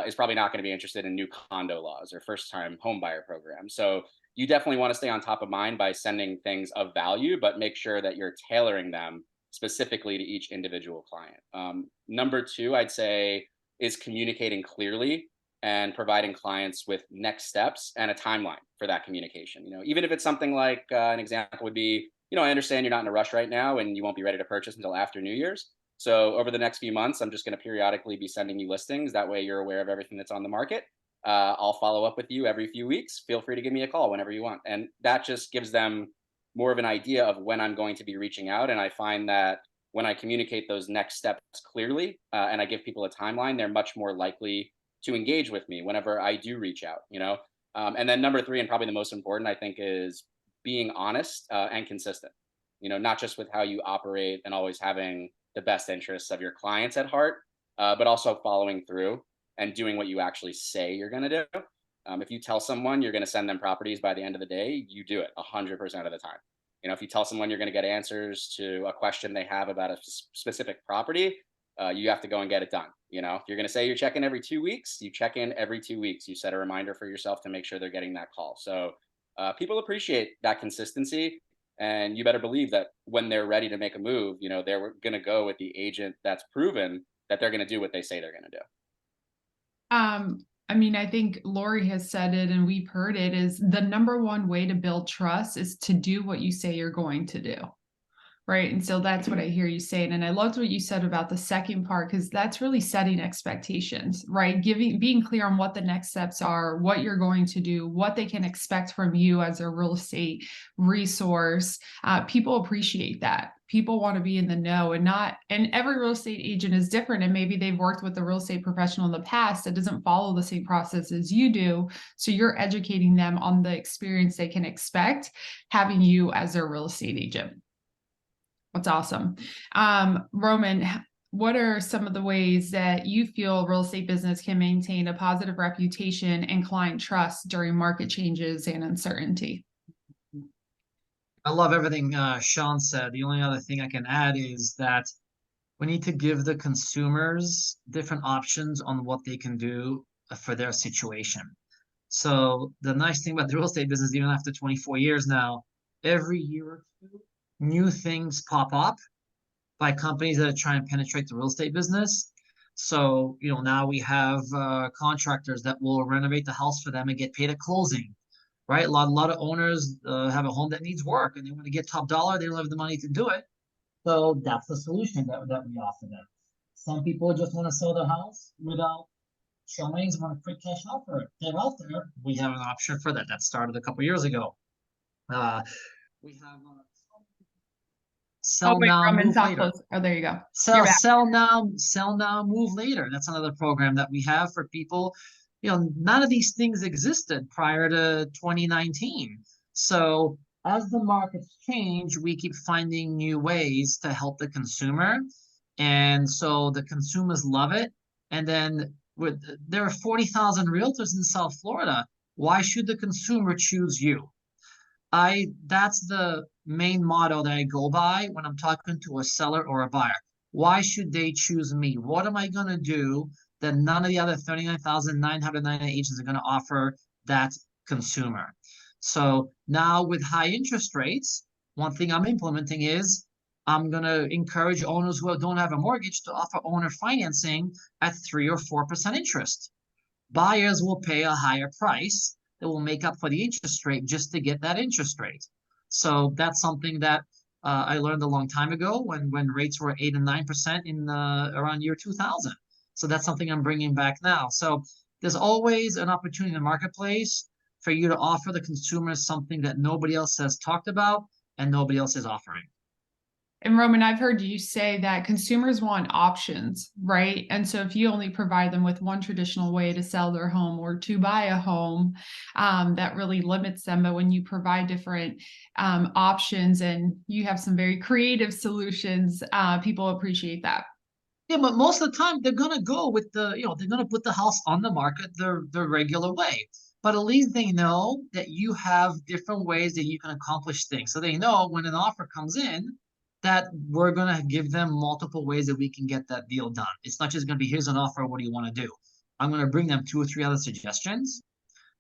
is probably not going to be interested in new condo laws or first time home buyer programs. So you definitely want to stay on top of mind by sending things of value, but make sure that you're tailoring them specifically to each individual client. Number two, I'd say, is communicating clearly and providing clients with next steps and a timeline for that communication. Even if it's something like an example would be, I understand you're not in a rush right now and you won't be ready to purchase until after New Year's. So over the next few months, I'm just going to periodically be sending you listings. That way you're aware of everything that's on the market. I'll follow up with you every few weeks. Feel free to give me a call whenever you want. And that just gives them more of an idea of when I'm going to be reaching out. And I find that when I communicate those next steps clearly and I give people a timeline, they're much more likely to engage with me whenever I do reach out, and then number three, and probably the most important, I think, is being honest and consistent, not just with how you operate and always having the best interests of your clients at heart, but also following through and doing what you actually say you're going to do. If you tell someone you're going to send them properties by the end of the day, you do it 100% of the time. If you tell someone you're going to get answers to a question they have about a specific property, you have to go and get it done. If you're going to say you're checking every 2 weeks, you check in every 2 weeks. You set a reminder for yourself to make sure they're getting that call. So people appreciate that consistency. And you better believe that when they're ready to make a move, they're going to go with the agent that's proven that they're going to do what they say they're going to do. I mean, I think Lori has said it and we've heard it, is the number one way to build trust is to do what you say you're going to do. Right. And so that's what I hear you saying. And I loved what you said about the second part, because that's really setting expectations, right? Being clear on what the next steps are, what you're going to do, what they can expect from you as a real estate resource. People appreciate that. people want to be in the know, and every real estate agent is different. And maybe they've worked with a real estate professional in the past that doesn't follow the same process as you do. So you're educating them on the experience they can expect having you as their real estate agent. That's awesome. Roman, what are some of the ways that you feel real estate business can maintain a positive reputation and client trust during market changes and uncertainty? I love everything Sean said. The only other thing I can add is that we need to give the consumers different options on what they can do for their situation. So the nice thing about the real estate business, even after 24 years now, every year or two, new things pop up by companies that are trying to penetrate the real estate business. So, now we have contractors that will renovate the house for them and get paid at closing, right? A lot of owners have a home that needs work and they want to get top dollar. They don't have the money to do it. So that's the solution that we offer them. Some people just want to sell their house without showings, want a quick cash offer. They're out there. We have an option for that. That started a couple years ago. We have Oh, sell wait, now, Roman, move talk later. close. Oh, there you go. Sell, sell now, move later. That's another program that we have for people. None of these things existed prior to 2019. So as the markets change, we keep finding new ways to help the consumer. And so the consumers love it. And then there are 40,000 realtors in South Florida. Why should the consumer choose you? That's the main motto that I go by when I'm talking to a seller or a buyer. Why should they choose me? What am I going to do that none of the other 39,999 agents are going to offer that consumer? So now with high interest rates, one thing I'm implementing is I'm going to encourage owners who don't have a mortgage to offer owner financing at 3 or 4% interest. Buyers will pay a higher price that will make up for the interest rate just to get that interest rate. So that's something that I learned a long time ago when rates were 8 and 9% in around year 2000. So that's something I'm bringing back now. So there's always an opportunity in the marketplace for you to offer the consumers something that nobody else has talked about and nobody else is offering. And Roman, I've heard you say that consumers want options, right? And so if you only provide them with one traditional way to sell their home or to buy a home, that really limits them. But when you provide different options and you have some very creative solutions, people appreciate that. Yeah, but most of the time they're gonna go with they're gonna put the house on the market the regular way. But at least they know that you have different ways that you can accomplish things. So they know when an offer comes in that we're gonna give them multiple ways that we can get that deal done. It's not just gonna be here's an offer, what do you want to do? I'm gonna bring them 2 or 3 other suggestions,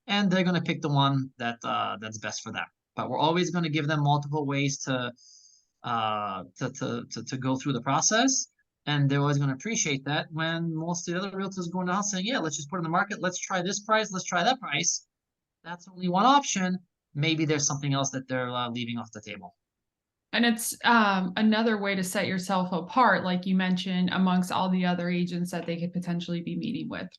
and they're gonna pick the one that's best for them. But we're always gonna give them multiple ways to go through the process. And they're always going to appreciate that when most of the other realtors go in the house saying, yeah, let's just put it in the market. Let's try this price. Let's try that price. That's only one option. Maybe there's something else that they're leaving off the table. And it's another way to set yourself apart, like you mentioned, amongst all the other agents that they could potentially be meeting with.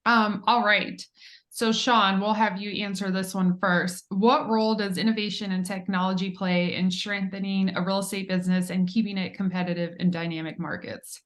All right. So Sean, we'll have you answer this one first. What role does innovation and technology play in strengthening a real estate business and keeping it competitive in dynamic markets?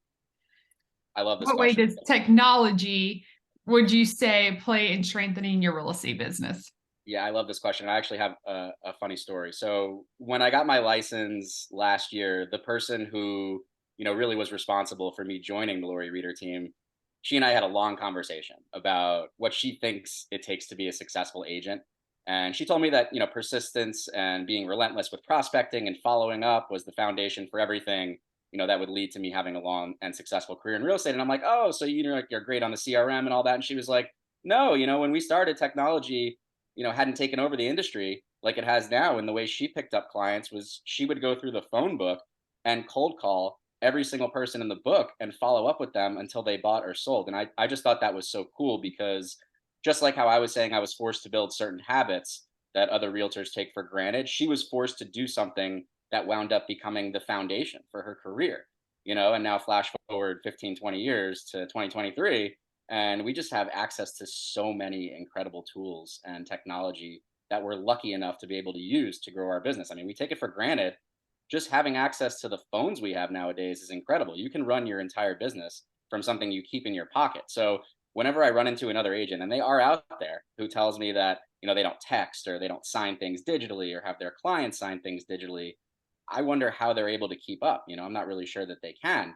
I love this What way question. does technology, would you say, play in strengthening your real estate business? Yeah, I love this question. I actually have a funny story. So when I got my license last year, the person who, really was responsible for me joining the Lori Reader team, she and I had a long conversation about what she thinks it takes to be a successful agent. And she told me that, persistence and being relentless with prospecting and following up was the foundation for everything, that would lead to me having a long and successful career in real estate. And I'm like, oh, so you're great on the CRM and all that. And she was like, no, when we started, technology, hadn't taken over the industry like it has now. And the way she picked up clients was she would go through the phone book and cold call every single person in the book and follow up with them until they bought or sold. And I just thought that was so cool because just like how I was saying I was forced to build certain habits that other realtors take for granted, she was forced to do something that wound up becoming the foundation for her career, and now flash forward 15, 20 years to 2023, and we just have access to so many incredible tools and technology that we're lucky enough to be able to use to grow our business. I mean, we take it for granted, just having access to the phones we have nowadays is incredible. You can run your entire business from something you keep in your pocket. So whenever I run into another agent, and they are out there, who tells me that, they don't text or they don't sign things digitally or have their clients sign things digitally, I wonder how they're able to keep up. I'm not really sure that they can.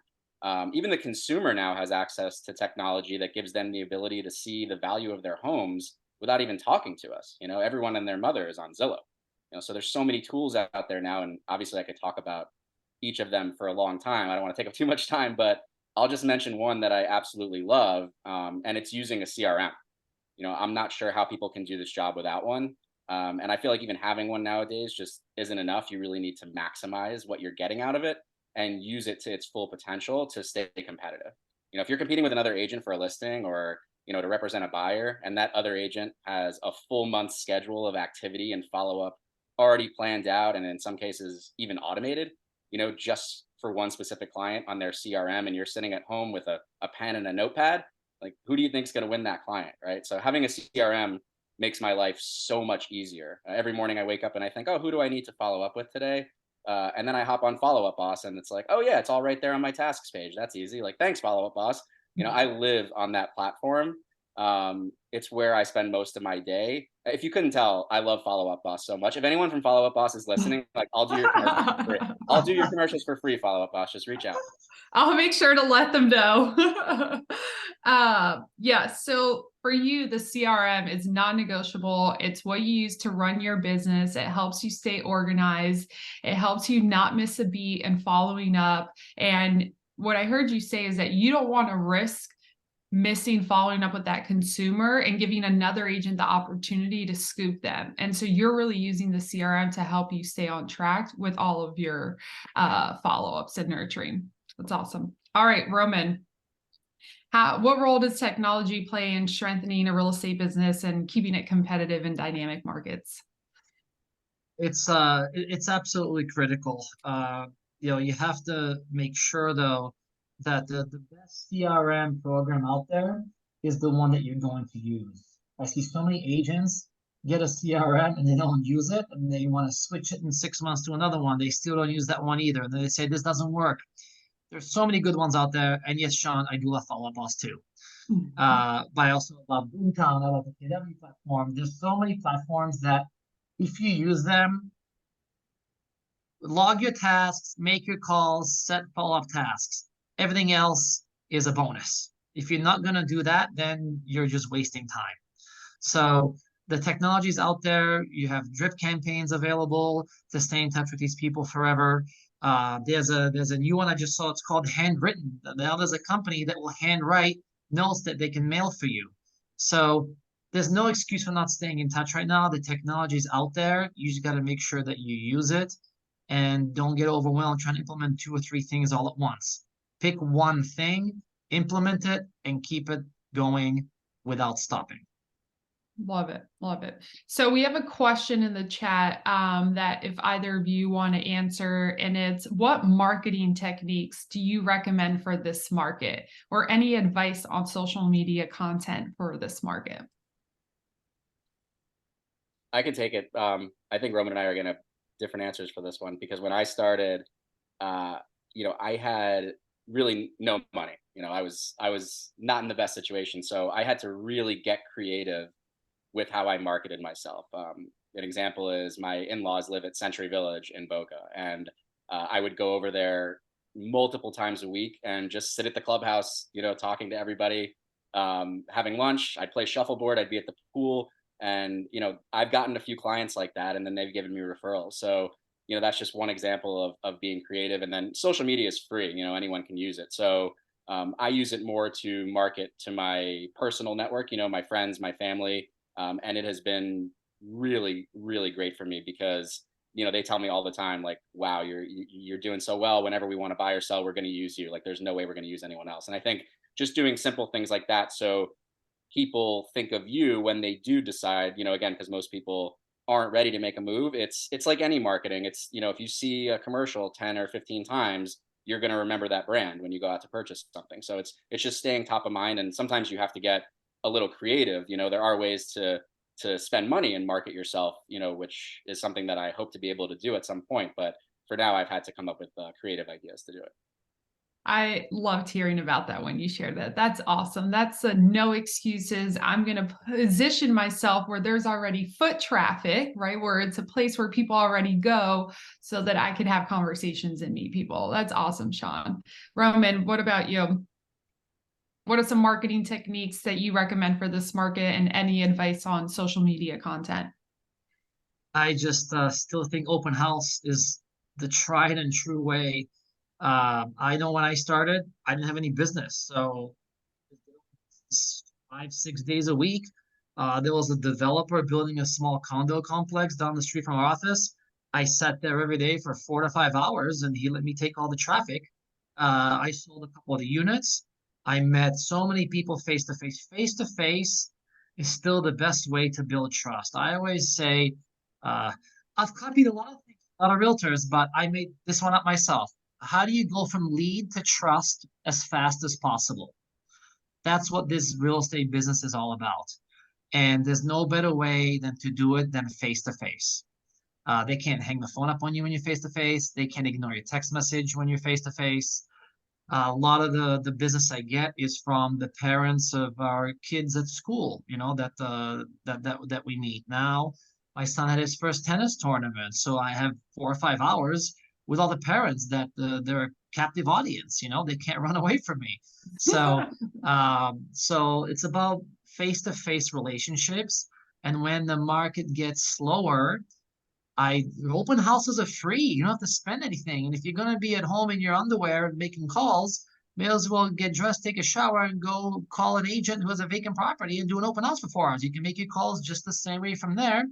Even the consumer now has access to technology that gives them the ability to see the value of their homes without even talking to us. Everyone and their mother is on Zillow. So there's so many tools out there now, and obviously I could talk about each of them for a long time. I don't want to take up too much time, but I'll just mention one that I absolutely love, and it's using a CRM. I'm not sure how people can do this job without one. And I feel like even having one nowadays just isn't enough. You really need to maximize what you're getting out of it and use it to its full potential to stay competitive. If you're competing with another agent for a listing, or to represent a buyer, and that other agent has a full month schedule of activity and follow up already planned out, and in some cases even automated, just for one specific client on their CRM, and you're sitting at home with a pen and a notepad, like, who do you think is going to win that client, right? So having a CRM makes my life so much easier. Every morning I wake up and I think, oh, who do I need to follow up with today? And then I hop on Follow Up Boss, and it's like, oh yeah, it's all right there on my tasks page. That's easy. Like, thanks, Follow Up Boss. I live on that platform. It's where I spend most of my day. If you couldn't tell, I love Follow Up Boss so much. If anyone from Follow Up Boss is listening, like, I'll do your commercials for free. I'll do your commercials for free, Follow Up Boss. Just reach out. I'll make sure to let them know. Yeah. So for you, the CRM is non-negotiable. It's what you use to run your business. It helps you stay organized. It helps you not miss a beat and following up. And what I heard you say is that you don't want to risk missing following up with that consumer and giving another agent the opportunity to scoop them. And so you're really using the CRM to help you stay on track with all of your follow-ups and nurturing. That's awesome. All right, Roman, what role does technology play in strengthening a real estate business and keeping it competitive in dynamic markets? It's absolutely critical. You have to make sure though that the best CRM program out there is the one that you're going to use. I see so many agents get a CRM and they don't use it, and they want to switch it in 6 months to another one. They still don't use that one either. And then they say this doesn't work. There's so many good ones out there. And yes, Sean, I do love Follow Up Boss too. But I also love Boomtown. I love the KW platform. There's so many platforms that if you use them, log your tasks, make your calls, set follow-up tasks. Everything else is a bonus. If you're not going to do that, then you're just wasting time. So the technology is out there. You have drip campaigns available to stay in touch with these people forever. There's a new one I just saw. It's called Handwritten. Now there's a company that will handwrite notes that they can mail for you. So there's no excuse for not staying in touch right now. The technology is out there. You just got to make sure that you use it and don't get overwhelmed trying to implement 2 or 3 things all at once. Pick one thing, implement it, and keep it going without stopping. Love it. Love it. So we have a question in the chat that if either of you want to answer, and it's, what marketing techniques do you recommend for this market, or any advice on social media content for this market? I can take it. I think Roman and I are going to have different answers for this one, because when I started, I had really no money. I was not in the best situation, so I had to really get creative with how I marketed myself. An example is my in-laws live at Century Village in Boca, and I would go over there multiple times a week and just sit at the clubhouse, talking to everybody, having lunch. I'd play shuffleboard. I'd be at the pool, and I've gotten a few clients like that, and then they've given me referrals. So that's just one example of being creative. And then social media is free. Anyone can use it. So I use it more to market to my personal network, my friends, my family. And it has been really, really great for me, because, they tell me all the time, like, wow, you're doing so well. Whenever we want to buy or sell, we're going to use you. Like, there's no way we're going to use anyone else. And I think just doing simple things like that, so people think of you when they do decide, again, because most people aren't ready to make a move. It's like any marketing. It's, if you see a commercial 10 or 15 times, you're going to remember that brand when you go out to purchase something. So it's just staying top of mind. And sometimes you have to get a little creative. There are ways to spend money and market yourself, which is something that I hope to be able to do at some point. But for now, I've had to come up with creative ideas to do it. I loved hearing about that when you shared that. That's awesome. That's a no excuses. I'm going to position myself where there's already foot traffic, right? Where it's a place where people already go so that I can have conversations and meet people. That's awesome, Sean. Roman, what about you? What are some marketing techniques that you recommend for this market and any advice on social media content? I just still think open house is the tried and true way. I know when I started, I didn't have any business, so 5, 6 days a week. There was a developer building a small condo complex down the street from our office. I sat there every day for 4 to 5 hours, and he let me take all the traffic. I sold a couple of the units. I met so many people face to face. Face to face is still the best way to build trust. I always say, uh, I've copied a lot of things, a lot of realtors, but I made this one up myself. How do you go from lead to trust as fast as possible? That's what this real estate business is all about. And there's no better way than to do it than face to face. They can't hang the phone up on you when you're face to face. They can't ignore your text message when you're face to face. A lot of the business I get is from the parents of our kids at school, that we meet. Now, my son had his first tennis tournament, so I have 4 or 5 hours with all the parents that they're a captive audience. They can't run away from me. So, so it's about face-to-face relationships. And when the market gets slower, open houses are free. You don't have to spend anything. And if you're gonna be at home in your underwear and making calls, may as well get dressed, take a shower, and go call an agent who has a vacant property and do an open house for 4 hours. You can make your calls just the same way from there.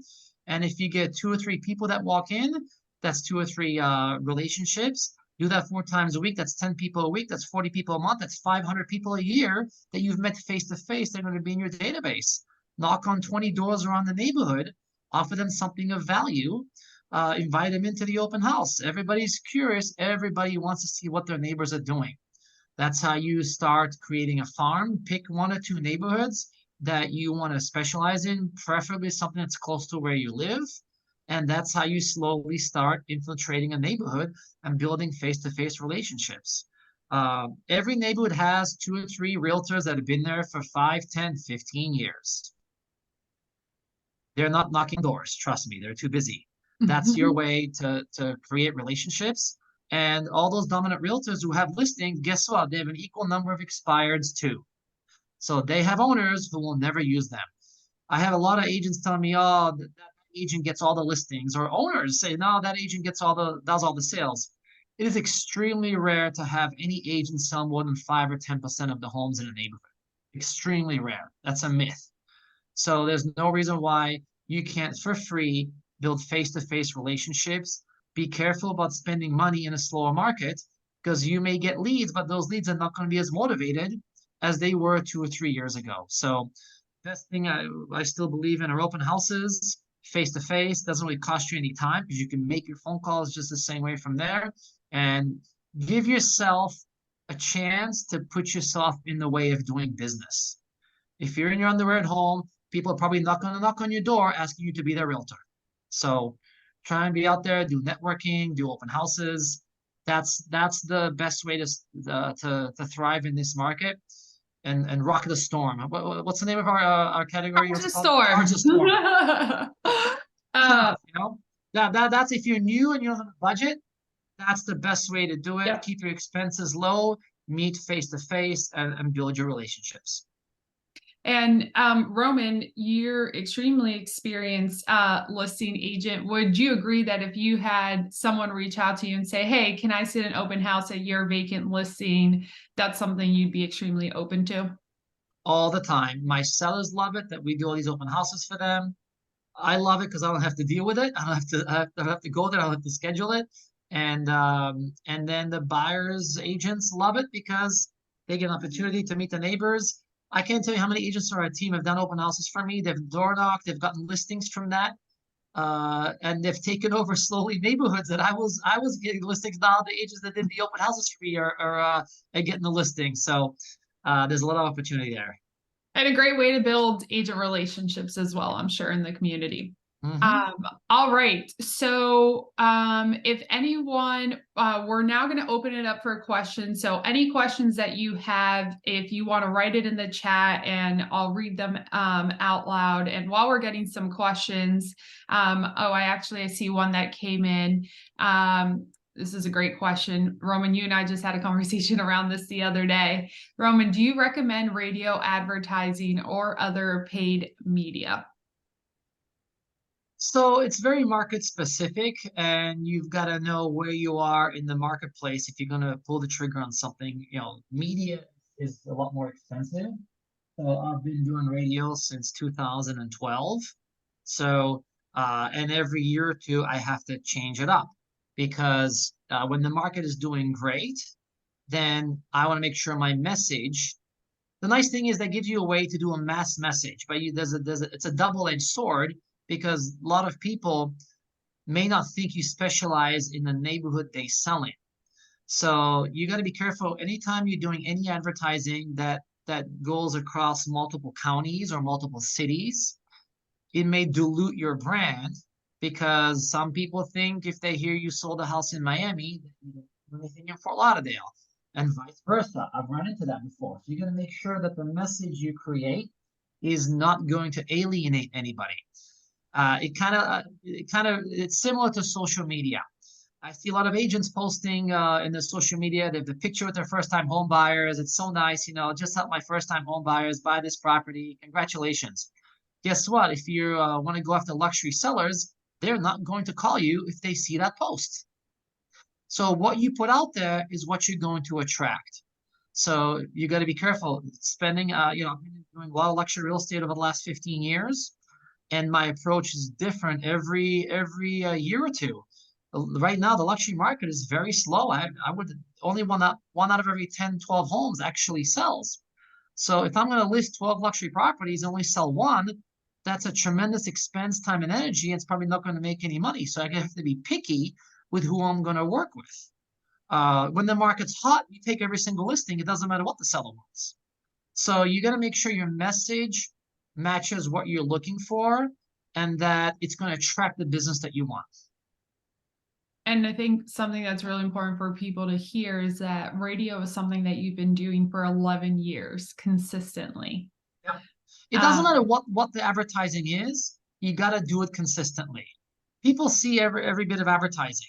And if you get 2 or 3 people that walk in, that's 2 or 3 relationships. Do that 4 times a week. That's 10 people a week. That's 40 people a month. That's 500 people a year that you've met face to face. They're going to be in your database. Knock on 20 doors around the neighborhood. Offer them something of value. Invite them into the open house. Everybody's curious. Everybody wants to see what their neighbors are doing. That's how you start creating a farm. Pick 1 or 2 neighborhoods that you want to specialize in, preferably something that's close to where you live. And that's how you slowly start infiltrating a neighborhood and building face-to-face relationships. Every neighborhood has 2 or 3 realtors that have been there for 5, 10, 15 years. They're not knocking doors. Trust me, they're too busy. That's your way to create relationships. And all those dominant realtors who have listings, guess what? They have an equal number of expireds too. So they have owners who will never use them. I have a lot of agents telling me, oh, that agent gets all the listings, or owners say, no, that agent does all the sales. It is extremely rare to have any agent sell more than 5 or 10% of the homes in a neighborhood. Extremely rare. That's a myth. So there's no reason why you can't, for free, build face-to-face relationships. Be careful about spending money in a slower market, because you may get leads, but those leads are not going to be as motivated as they were 2 or 3 years ago. So best thing I still believe in are open houses, face-to-face. Doesn't really cost you any time because you can make your phone calls just the same way from there. And give yourself a chance to put yourself in the way of doing business. If you're in your underwear at home, people are probably not going to knock on your door asking you to be their realtor. So try and be out there, do networking, do open houses. That's the best way to thrive in this market and rock the storm. What's the name of our category? What's the storm? What's the storm? That's if you're new and you don't have a budget. That's the best way to do it. Yep. Keep your expenses low, meet face to face, and build your relationships. And Roman, you're extremely experienced listing agent. Would you agree that if you had someone reach out to you and say, hey, can I sit an open house at your vacant listing, that's something you'd be extremely open to? All the time. My sellers love it that we do all these open houses for them. I love it because I don't have to deal with it. I don't have to go there. I don't have to schedule it. And then the buyers agents love it because they get an opportunity to meet the neighbors. I can't tell you how many agents on our team have done open houses for me. They've door knocked, they've gotten listings from that. And they've taken over slowly neighborhoods that I was getting listings. Now the agents that did the open houses for me are getting the listings. So there's a lot of opportunity there. And a great way to build agent relationships as well, I'm sure, in the community. Mhm. All right. So, if anyone, we're now going to open it up for questions. So, any questions that you have, if you want to write it in the chat, and I'll read them out loud. And while we're getting some questions, I see one that came in. This is a great question. Roman, you and I just had a conversation around this the other day. Roman, do you recommend radio advertising or other paid media? So it's very market specific, and you've got to know where you are in the marketplace if you're going to pull the trigger on something. Media is a lot more expensive. So I've been doing radio since 2012. So, and every year or two, I have to change it up because when the market is doing great, then I want to make sure my message. The nice thing is that gives you a way to do a mass message, but it's a double-edged sword because a lot of people may not think you specialize in the neighborhood they sell in. So you got to be careful anytime you're doing any advertising that goes across multiple counties or multiple cities. It may dilute your brand because some people think if they hear you sold a house in Miami, that you don't do anything in Fort Lauderdale, and vice versa. I've run into that before. So you got to make sure that the message you create is not going to alienate anybody. It's similar to social media. I see a lot of agents posting in the social media. They have the picture with their first-time home buyers. It's so nice, just help my first-time home buyers buy this property. Congratulations. Guess what? If you want to go after luxury sellers, they're not going to call you if they see that post. So what you put out there is what you're going to attract. So you got to be careful spending. I've been doing a lot of luxury real estate over the last 15 years, and my approach is different every year or two. Right now, the luxury market is very slow. I would only one out of every 10, 12 homes actually sells. So if I'm going to list 12 luxury properties and only sell one, that's a tremendous expense, time, and energy. And it's probably not going to make any money. So I have to be picky with who I'm going to work with. When the market's hot, you take every single listing. It doesn't matter what the seller wants. So you got to make sure your message matches what you're looking for and that it's going to attract the business that you want. And I think something that's really important for people to hear is that radio is something that you've been doing for 11 years consistently. Yeah. It doesn't matter Um, what the advertising is, you got to do it consistently. People see every bit of advertising,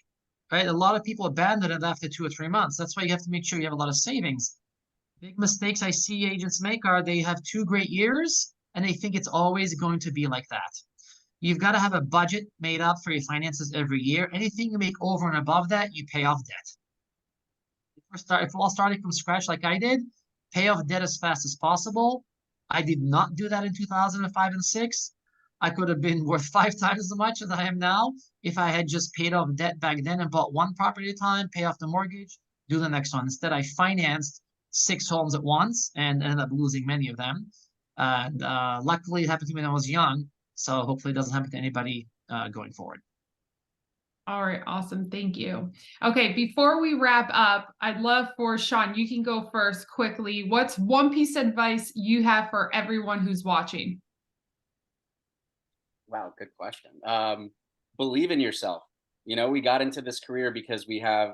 right? A lot of people abandon it after 2 or 3 months. That's why you have to make sure you have a lot of savings. Big mistakes I see agents make are they have 2 great years and they think it's always going to be like that. You've got to have a budget made up for your finances every year. Anything you make over and above that, you pay off debt. If we're all starting from scratch like I did, pay off debt as fast as possible. I did not do that in 2005 and 6. I could have been worth 5 times as much as I am now if I had just paid off debt back then and bought one property at a time, pay off the mortgage, do the next one. Instead, I financed 6 homes at once and ended up losing many of them. And luckily, it happened to me when I was young. So hopefully, it doesn't happen to anybody going forward. all right, awesome. Thank you. Okay, before we wrap up, I'd love for Sean, you can go first quickly. What's one piece of advice you have for everyone who's watching? Wow, good question. Believe in yourself. We got into this career because we have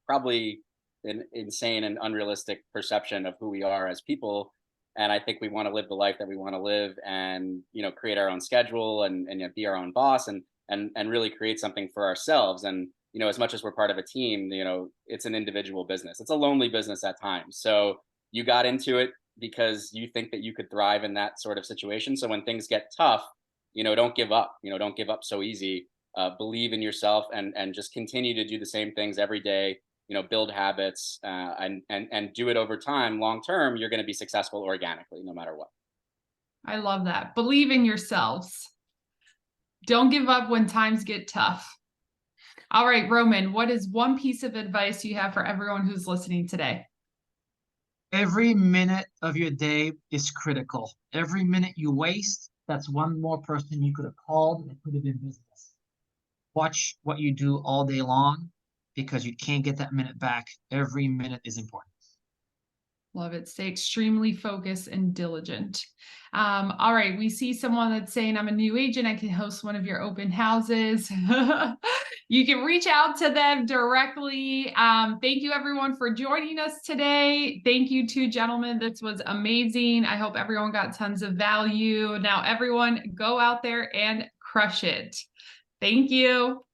probably an insane and unrealistic perception of who we are as people. And I think we want to live the life that we want to live and, create our own schedule and be our own boss and really create something for ourselves. And, as much as we're part of a team, it's an individual business. It's a lonely business at times. So you got into it because you think that you could thrive in that sort of situation. So when things get tough, don't give up. Don't give up so easy. Believe in yourself and just continue to do the same things every day. Build habits and do it over time. Long term, you're going to be successful organically, no matter what. I love that. Believe in yourselves. Don't give up when times get tough. All right, Roman, what is one piece of advice you have for everyone who's listening today? Every minute of your day is critical. Every minute you waste, that's one more person you could have called that could have been business. Watch what you do all day long because you can't get that minute back. Every minute is important. Love it. Stay extremely focused and diligent. All right. We see someone that's saying, I'm a new agent. I can host one of your open houses. You can reach out to them directly. Thank you, everyone, for joining us today. Thank you, two gentlemen. This was amazing. I hope everyone got tons of value. Now, everyone, go out there and crush it. Thank you.